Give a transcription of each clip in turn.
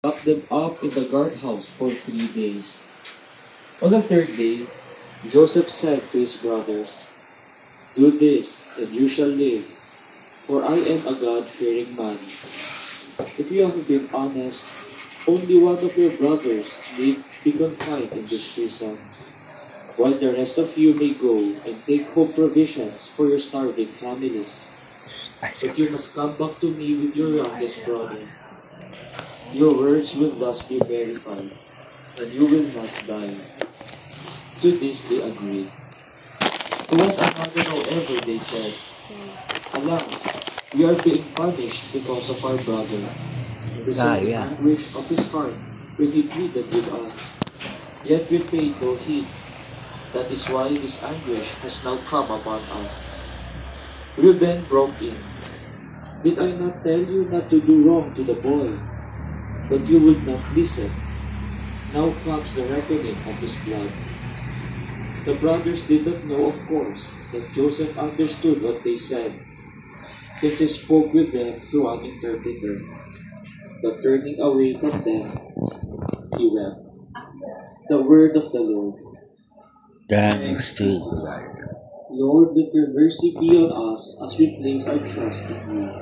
locked them up in the guardhouse for 3 days. On the third day, Joseph said to his brothers, "Do this, and you shall live, for I am a God-fearing man. If you have been honest, only one of your brothers need be confined in this prison, whilst the rest of you may go and take home provisions for your starving families. But you must come back to me with your youngest brother. Your words will thus be verified, and you will not die." To this they agreed. To one another, however, they said, "Alas, we are being punished because of our brother." We saw the anguish of his heart when he pleaded with us, yet we paid no heed. That is why this anguish has now come upon us. Reuben broke in. "Did I not tell you not to do wrong to the boy? But you would not listen. Now comes the reckoning of his blood." The brothers did not know, of course, that Joseph understood what they said, since he spoke with them through an interpreter. But turning away from them, he wept. The word of the Lord. Thanks to God. Lord, let your mercy be on us as we place our trust in you.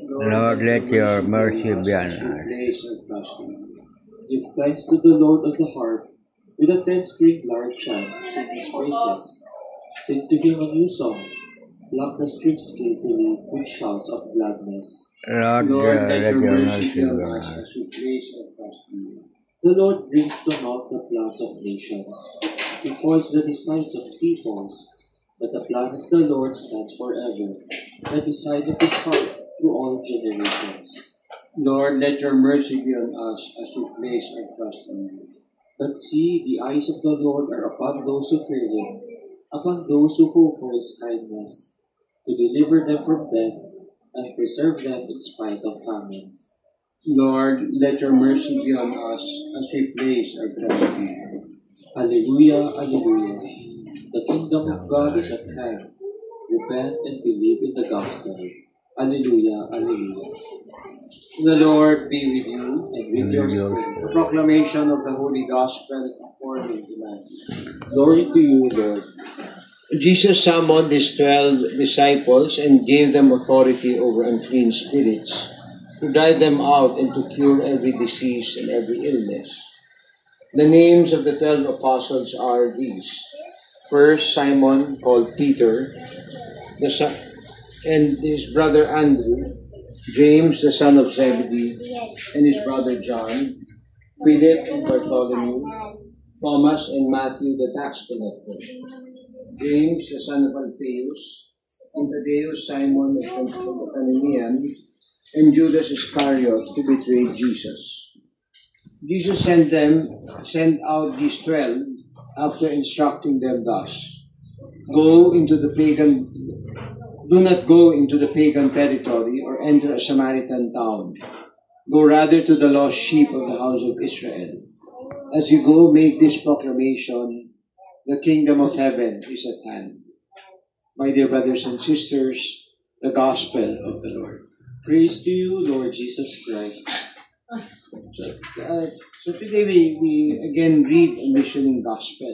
Lord, let your mercy be on as we us. place our trust in you. Give thanks to the Lord of the harp. With a 10-string lyre chant, sing his praises. Sing to him a new song. Pluck the strings skillfully with shouts of gladness. Lord, Lord, let let your your mercy mercy be be on on us us. as we place our trust in you. The Lord brings to naught the plans of nations. He foils the designs of peoples. But the plan of the Lord stands forever, the design of his heart through all generations. Lord, let your mercy be on us as we place our trust in you. But see, the eyes of the Lord are upon those who fear him, upon those who hope for his kindness, to deliver them from death and preserve them in spite of famine. Lord, let your mercy be on us as we place our trust in you. Alleluia, alleluia. The kingdom of God is at hand. Repent and believe in the gospel. Alleluia, alleluia. The Lord be with you. And with your spirit. The proclamation of the Holy Gospel according to Matthew. Glory to you, Lord. Jesus summoned his 12 disciples and gave them authority over unclean spirits, to drive them out and to cure every disease and every illness. The names of the 12 apostles are these. First, Simon, called Peter, and his brother Andrew, James, the son of Zebedee, and his brother John, Philip and Bartholomew, Thomas and Matthew, the tax collector, James, the son of Alphaeus, and Thaddeus, Simon of the Cananean, and Judas Iscariot, who betrayed Jesus. Jesus sent out these 12 after instructing them thus: Do not go into the pagan territory or enter a Samaritan town. Go rather to the lost sheep of the house of Israel. As you go, make this proclamation: the kingdom of heaven is at hand. My dear brothers and sisters, the gospel of the Lord. Praise to you, Lord Jesus Christ. So today we again read a missioning gospel,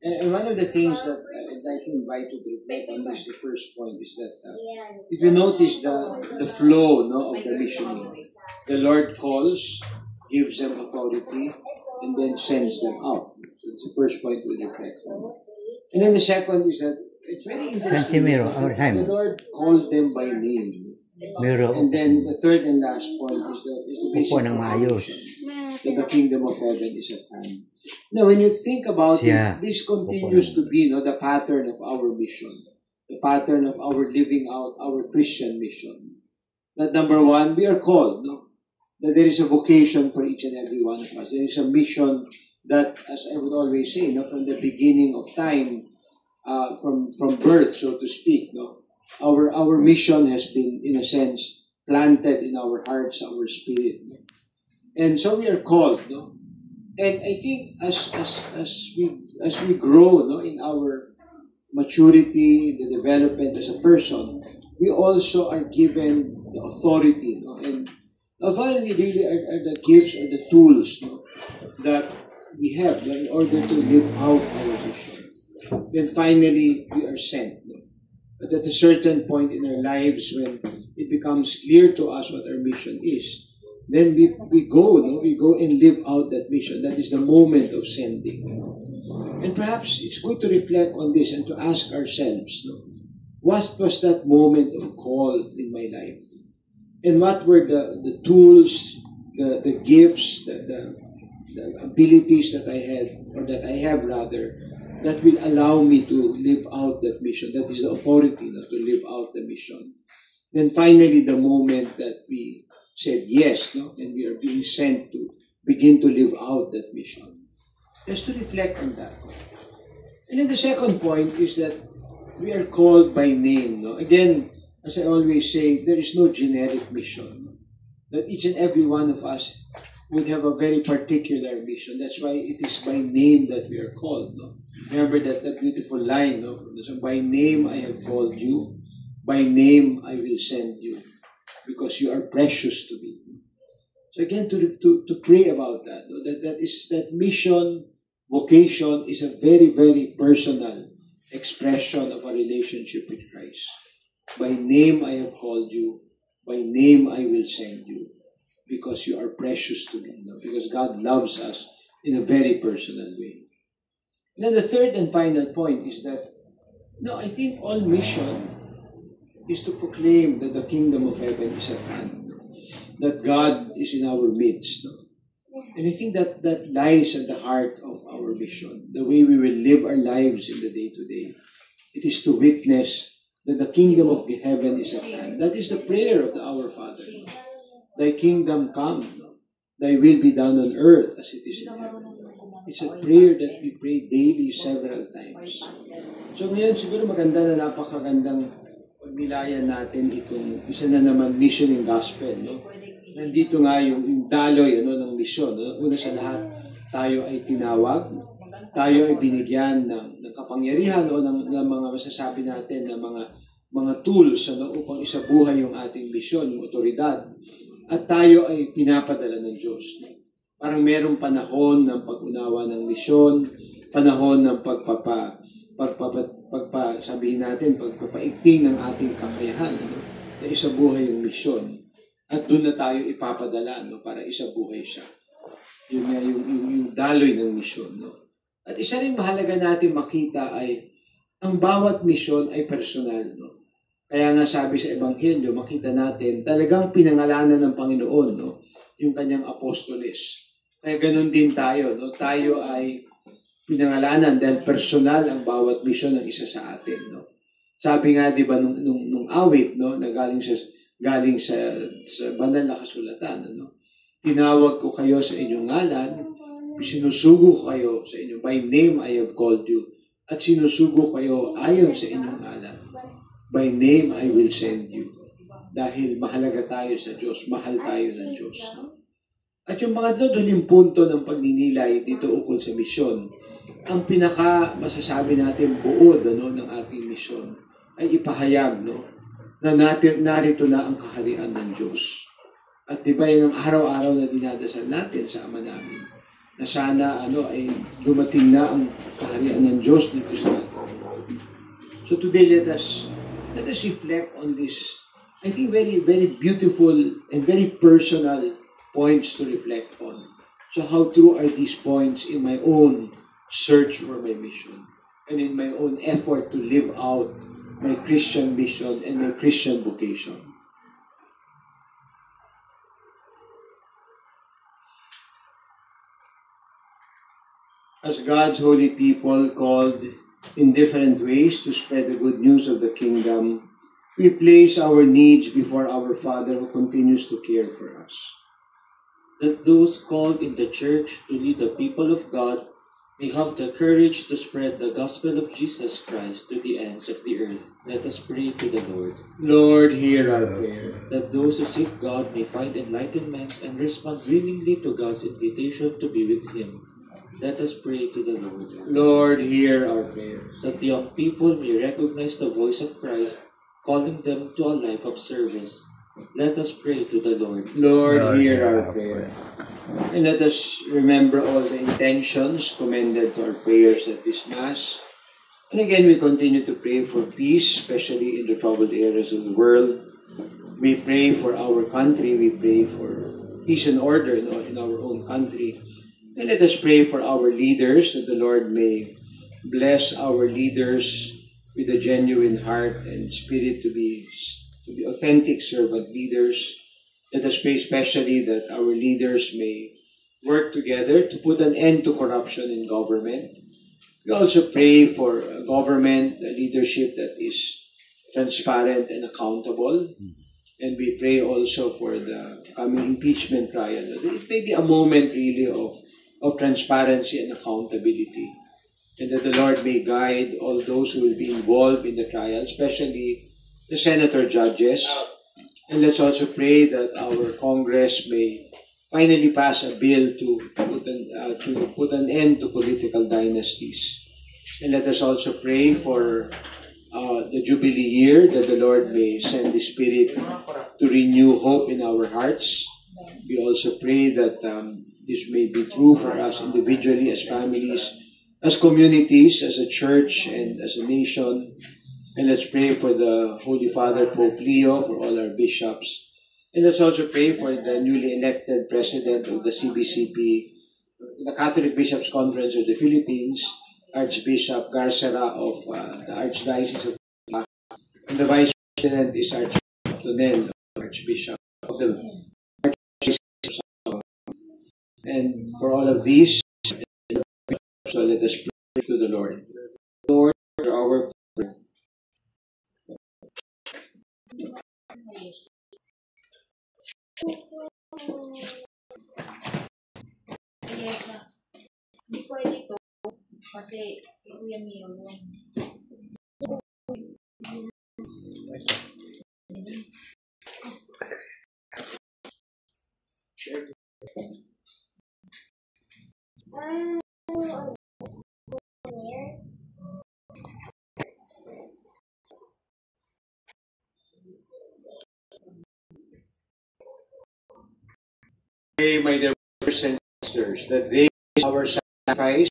and one of the things that I'd like to invite you to reflect on is the first point is that if you notice the flow of the missioning, the Lord calls, gives them authority, and then sends them out. So it's the first point we reflect on. And then the second is that it's very interesting. The Lord calls them by name. And then the third and last point is the basic proclamation that the kingdom of heaven is at hand. Now, when you think about it, this continues to be the pattern of our mission, the pattern of our living out our Christian mission. That number one, we are called, that there is a vocation for each and every one of us. There is a mission that, as I would always say, from the beginning of time, from birth, so to speak, our mission has been, in a sense, planted in our hearts, our spirit. And so we are called. And I think as we grow in our maturity, the development as a person, we also are given the authority. And Authority really are the gifts or the tools, no, that we have, no, in order to live out our mission. Then finally, we are sent. No? But at a certain point in our lives, when it becomes clear to us what our mission is, then we go, no? We go and live out that mission. That is the moment of sending. And perhaps it's good to reflect on this and to ask ourselves, no? What was that moment of call in my life? And what were the tools, the gifts, the abilities that I had, or that I have rather, that will allow me to live out that mission. That is the authority, no, to live out the mission. Then finally, the moment that we said yes, no, and we are being sent to begin to live out that mission. Just to reflect on that. And then the second point is that we are called by name. No? Again, as I always say, there is no generic mission. No? That each and every one of us would have a very particular mission. That's why it is by name that we are called. No? Remember that beautiful line, no? So, by name I have called you, by name I will send you, because you are precious to me. So again, to pray about that, no? that mission, vocation is a very, very personal expression of a relationship with Christ. By name I have called you, by name I will send you, because you are precious to me, no? Because God loves us in a very personal way. And then the third and final point is that, no, I think all mission is to proclaim that the kingdom of heaven is at hand, no? That God is in our midst. No? And I think that lies at the heart of our mission, the way we will live our lives in the day-to-day. It is to witness that the kingdom of heaven is at hand. That is the prayer of the Our Father. Thy kingdom come, no? Thy will be done on earth as it is in heaven. It's a prayer that we pray daily several times. So ngayon siguro maganda na napakagandang pagnilayan natin itong isa na naman mission in gospel. No? Nandito nga yung daloy ng misyon. No? Una sa lahat, tayo ay tinawag, tayo ay binigyan ng kapangyarihan o ng mga masasabi natin na mga tools upang isabuhay yung ating misyon, yung otoridad. At tayo ay pinapadala ng Diyos. Parang merong panahon ng pag-unawa ng misyon, panahon ng sabihin natin, pagpapaigting ng ating kakayahan na isabuhay yung misyon. At doon na tayo ipapadala para isabuhay siya. Yun nga yung daloy ng misyon. No? At isa rin mahalaga natin makita ay ang bawat misyon ay personal. No? Kaya nga sabi sa Ebanghelyo, makita natin talagang pinangalanan ng Panginoon yung kanyang apostoles. Kaya ganun din tayo. No? Tayo ay pinangalanan dahil personal ang bawat misyon ng isa sa atin. No? Sabi nga, di ba, nung awit na galing sa banal na kasulatan, tinawag ko kayo sa inyong ngalan, sinusugo ko kayo sa inyong, by name I have called you, at sinusugo kayo ayon sa inyong ngalan. By name I will send you. Dahil mahalaga tayo sa Diyos, mahal tayo ng Diyos. At yung mga huling punto ng pagninilay dito ukol sa misyon, ang pinaka masasabi natin buod ng ating misyon ay ipahayag na narito na ang kaharian ng Diyos. At di ba yung araw-araw na dinadasal natin sa Ama namin, na sana ay dumating na ang kaharian ng Diyos dito sa atin. So today, let us reflect on this, I think, very, very beautiful and very personal points to reflect on. So how true are these points in my own search for my mission and in my own effort to live out my Christian mission and my Christian vocation? As God's holy people called in different ways to spread the good news of the kingdom, we place our needs before our Father who continues to care for us. That those called in the church to lead the people of God may have the courage to spread the gospel of Jesus Christ to the ends of the earth. Let us pray to the Lord. Lord, hear our prayer. That those who seek God may find enlightenment and respond willingly to God's invitation to be with Him. Let us pray to the Lord. Lord, hear our prayer. That young people may recognize the voice of Christ, calling them to a life of service. Let us pray to the Lord. Lord, hear our prayer. And let us remember all the intentions commended to our prayers at this Mass. And again, we continue to pray for peace, especially in the troubled areas of the world. We pray for our country. We pray for peace and order in our own country. And let us pray for our leaders, that the Lord may bless our leaders with a genuine heart and spirit to be authentic servant leaders. Let us pray especially that our leaders may work together to put an end to corruption in government. We also pray for a government, a leadership that is transparent and accountable. And we pray also for the coming impeachment trial. It may be a moment really of transparency and accountability. And that the Lord may guide all those who will be involved in the trial, especially the senator judges. And let's also pray that our Congress may finally pass a bill to put an end to political dynasties. And let us also pray for the Jubilee year, that the Lord may send the Spirit to renew hope in our hearts. We also pray that this may be true for us individually, as families, as communities, as a church, and as a nation. And let's pray for the Holy Father, Pope Leo, for all our bishops. And let's also pray for the newly elected president of the CBCP, the Catholic Bishops' Conference of the Philippines, Archbishop Garcera of the Archdiocese of Manila, and the Vice President is Archbishop Tonel, Archbishop of the Archdiocese of Samar. And for all of these, so let us pray to the Lord. Lord, hear our prayer. Hindi pwede ito kasi Kuya Mio yun. Pray, my dear brothers and sisters, that they, our sacrifice,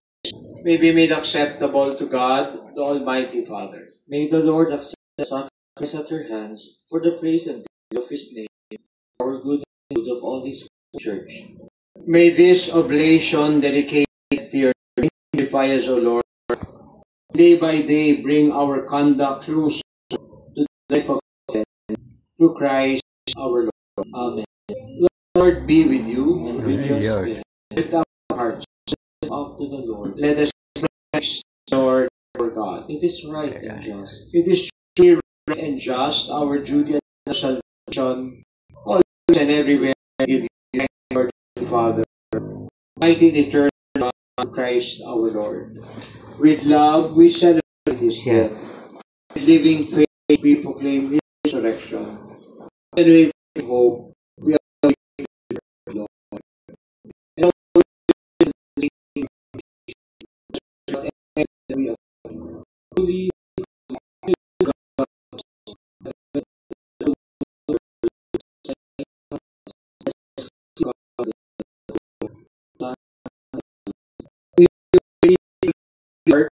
may be made acceptable to God, the Almighty Father. May the Lord accept the sacrifice at your hands for the praise and glory of His name, our good and good of all His church. May this oblation dedicated to your name purify us, O Lord, day by day bring our conduct closer to the life of heaven, through Christ our Lord. Amen. Lord be with you, And with your spirit, lift up our hearts, up to the Lord. let us praise the Lord our God. It is right and just. It is truly right and just, our duty and salvation, always and everywhere give you thanks, Lord Father, mighty and eternal God, Christ our Lord. With love we celebrate His death. With living faith we proclaim His resurrection. And with hope we are Lord. And we are Truly, Lord,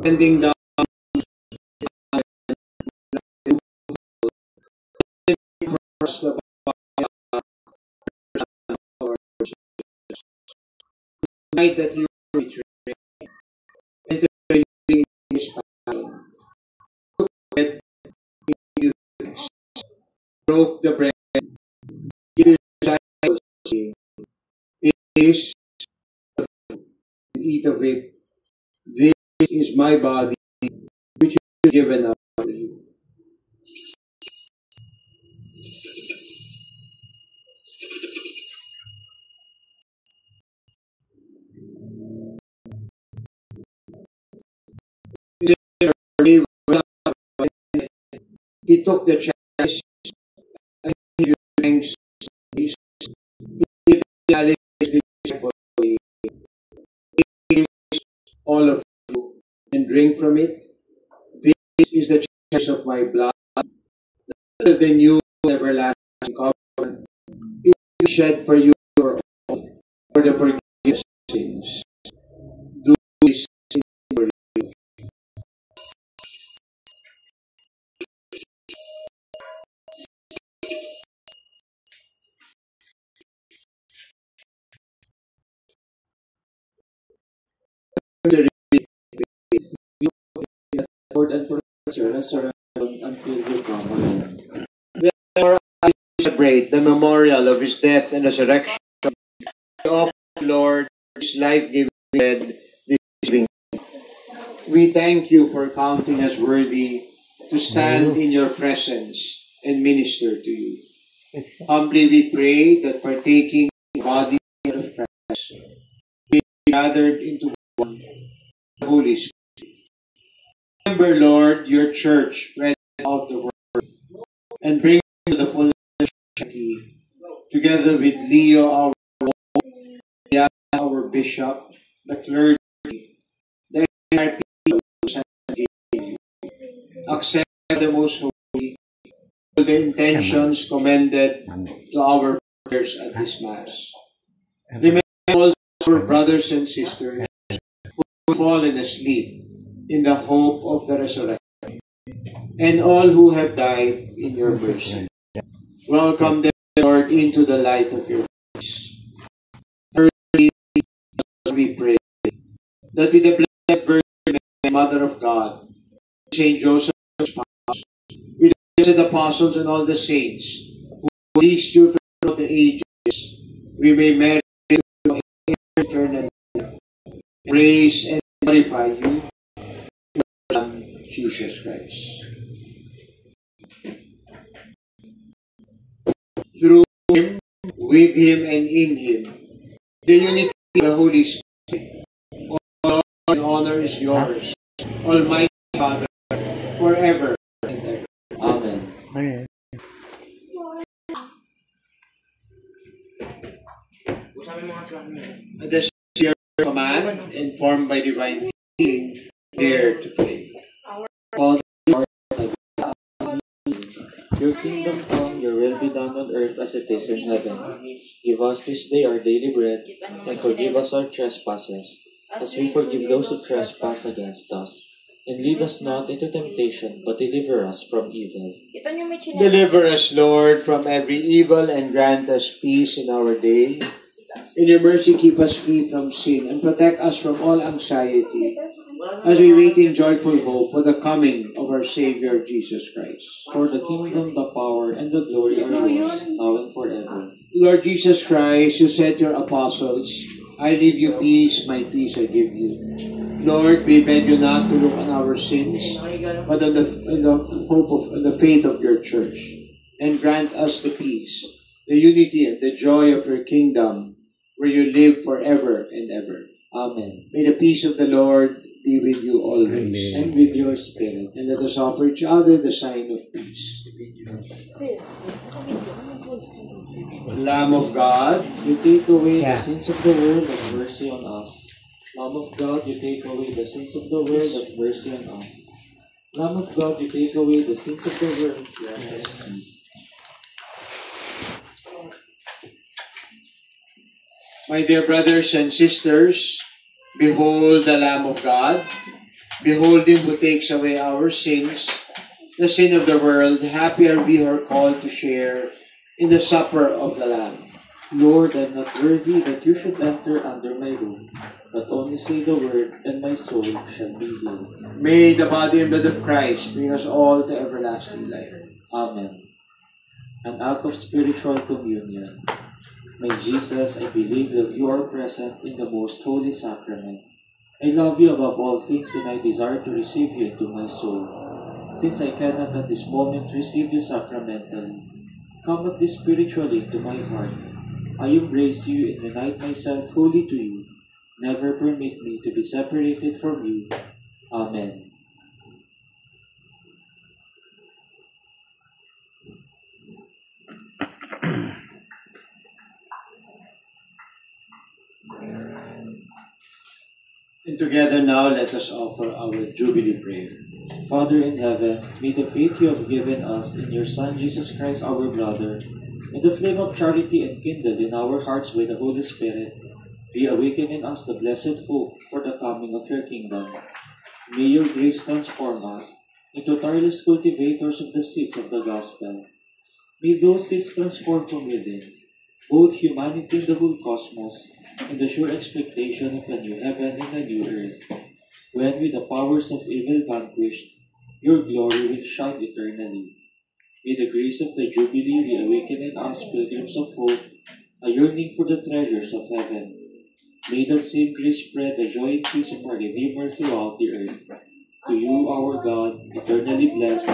sending down for us the night that you betrayed, entering in His passion, took bread, gave thanks, broke the bread, gave His disciples, saying, "It is the food, eat of it. This is my body, which is given up for you." He took the chalice and he gave thanks. He gave the chalice to his disciples, saying, "It is all of you, and drink from it. This is the chalice of my blood, the new and everlasting covenant. It will be shed for you for all, for the forgiveness of sins. Do this in memory. Lord, and for your resurrection until you come again. Therefore, I celebrate the memorial of his death and resurrection. We offer, Lord, his life-giving bread this evening. We thank you for counting us worthy to stand in your presence and minister to you. Humbly we pray that partaking the body of Christ, we be gathered into one, the Holy Spirit. Remember, Lord, your church spread out the word and bring to the fullness of charity, together with Leo, our bishop, the clergy, the entire people who sent you. Accept the most holy, all the intentions commended to our prayers at this Mass. Remember also our brothers and sisters who have fallen asleep in the hope of the resurrection, and all who have died in your mercy. Welcome them, Lord, into the light of your face. Thirdly, we pray that with the Blessed Virgin Mary, Mother of God, Saint Joseph, spouse, with the blessed apostles and all the saints who pleased you throughout the ages, we may merit eternal life. Praise and glorify you, Jesus Christ. Through him, with him, and in him, the unity of the Holy Spirit, all glory and honor is yours, Almighty Father, forever and ever. Amen. At the your command, informed by divine teaching, dare to pray. Father, your kingdom come, your will be done on earth as it is in heaven. Give us this day our daily bread, and forgive us our trespasses, as we forgive those who trespass against us. And lead us not into temptation, but deliver us from evil. Deliver us, Lord, from every evil, and grant us peace in our day. In your mercy, keep us free from sin, and protect us from all anxiety, as we wait in joyful hope for the coming of our Savior, Jesus Christ. For the kingdom, the power, and the glory are yours, now and forever. Lord Jesus Christ, you said to your apostles, I leave you peace, my peace I give you. Lord, we beg you not to look on our sins, but on the faith of your church, and grant us the peace, the unity, and the joy of your kingdom, where you live forever and ever. Amen. May the peace of the Lord be with you always. And with your spirit. And let us offer each other the sign of peace. Lamb of God, you take away the sins of the world, have mercy on us. Lamb of God, you take away the sins of the world, have mercy on us. Lamb of God, you take away the sins of the world, grant us peace. My dear brothers and sisters, behold the Lamb of God. Behold him who takes away our sins, the sin of the world. Happy are we who are called to share in the supper of the Lamb. Lord, I am not worthy that you should enter under my roof, but only say the word, and my soul shall be healed. May the body and blood of Christ bring us all to everlasting life. Amen. An act of spiritual communion. My Jesus, I believe that you are present in the most holy sacrament. I love you above all things, and I desire to receive you into my soul. Since I cannot at this moment receive you sacramentally, come at least spiritually into my heart. I embrace you and unite myself wholly to you. Never permit me to be separated from you. Amen. And together now, let us offer our Jubilee prayer. Father in heaven, may the faith you have given us in your Son Jesus Christ our brother, and the flame of charity enkindled in our hearts by the Holy Spirit, be awakened in us the blessed hope for the coming of your kingdom. May your grace transform us into tireless cultivators of the seeds of the gospel. May those seeds transform from within both humanity and the whole cosmos in the sure expectation of a new heaven and a new earth, when with the powers of evil vanquished, your glory will shine eternally. May the grace of the Jubilee reawaken in us pilgrims of hope, a yearning for the treasures of heaven. May that same grace spread the joy and peace of our Redeemer throughout the earth. To you, our God, eternally blessed,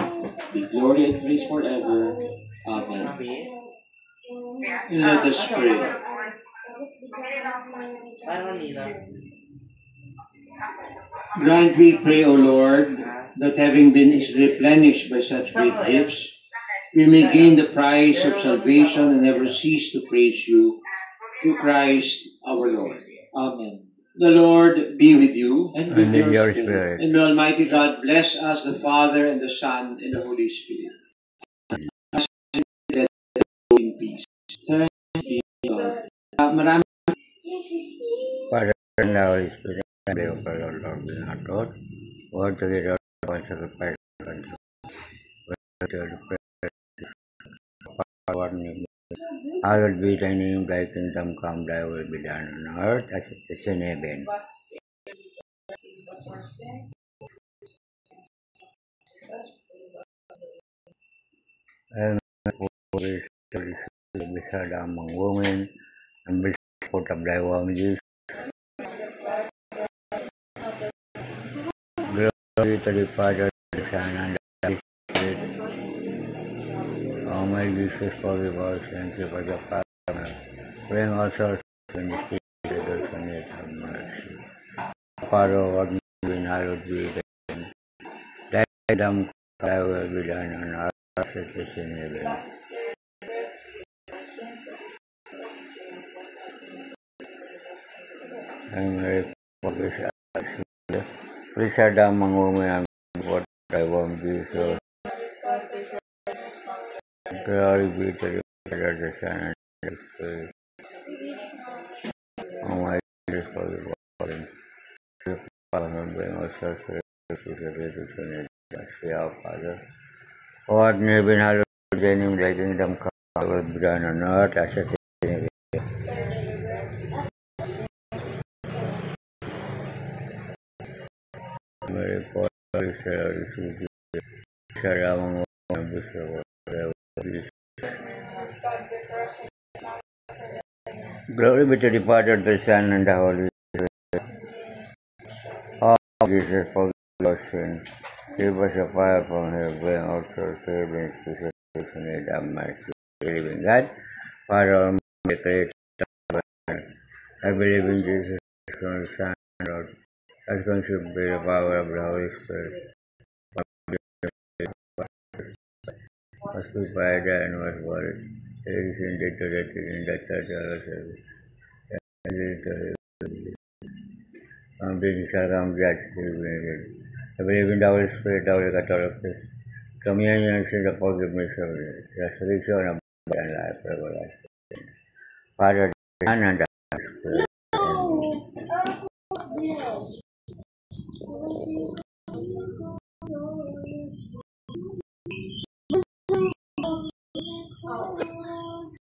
be glory and praise forever. Amen. And let us pray. Grant, we pray, O Lord, that having been replenished by such great gifts, we may gain the prize of salvation and never cease to praise you, through Christ our Lord. Amen. The Lord be with you. And with And your spirit. And may Almighty God bless us, the Father, and the Son, and the Holy Spirit. Let us go in peace. Thanks be to God. Marami Father and the Holy Spirit, and the Lord be not taught, what together one sacrifice unto hallowed be thy name, thy kingdom come, thy will be done on earth as it is in heaven. And beside among women, and blessed the fruit of thy womb, Jesus. Glory to the Father, the Son, and the Holy Spirit. O my Jesus, forgive our sins, give us the Father. Bring all souls in the spirit, those who need have mercy. Father, what may be hallowed be thy name. Thy kingdom come, thy will be done on earth as it is in heaven. And Mary, forgive us. Please are thou among women, and what thy womb, Jesus. Glory be to the Father, the Son, and the Spirit. O my Jesus, forgive our sins. Father, bring us to the redemption of our Father. O art in heaven, hallowed be thy name, thy kingdom come, thy will be done on earth as it is in heaven. Mary, for us, receive you. Sarah, among women, blessed are thou. Glory be to the Father, the Son, and the Holy Spirit. Oh, Jesus, forgive our sins. Give us a fire from heaven, bring all souls to heaven, especially in need of mercy. I believe in God, Father Almighty, Creator of heaven and earth. I believe in Jesus, His Son, Lord, as conceived by the power of the Holy Spirit. Was crucified and was buried. He descended to the dead in the third hour of service. And into heaven. From this shall come judge the living and the dead. I believe in the Holy Spirit, the Holy Catholic Church, communion and sin, the forgiveness of sins, resurrection of body and life everlasting. Father, the Son, and the Holy Spirit.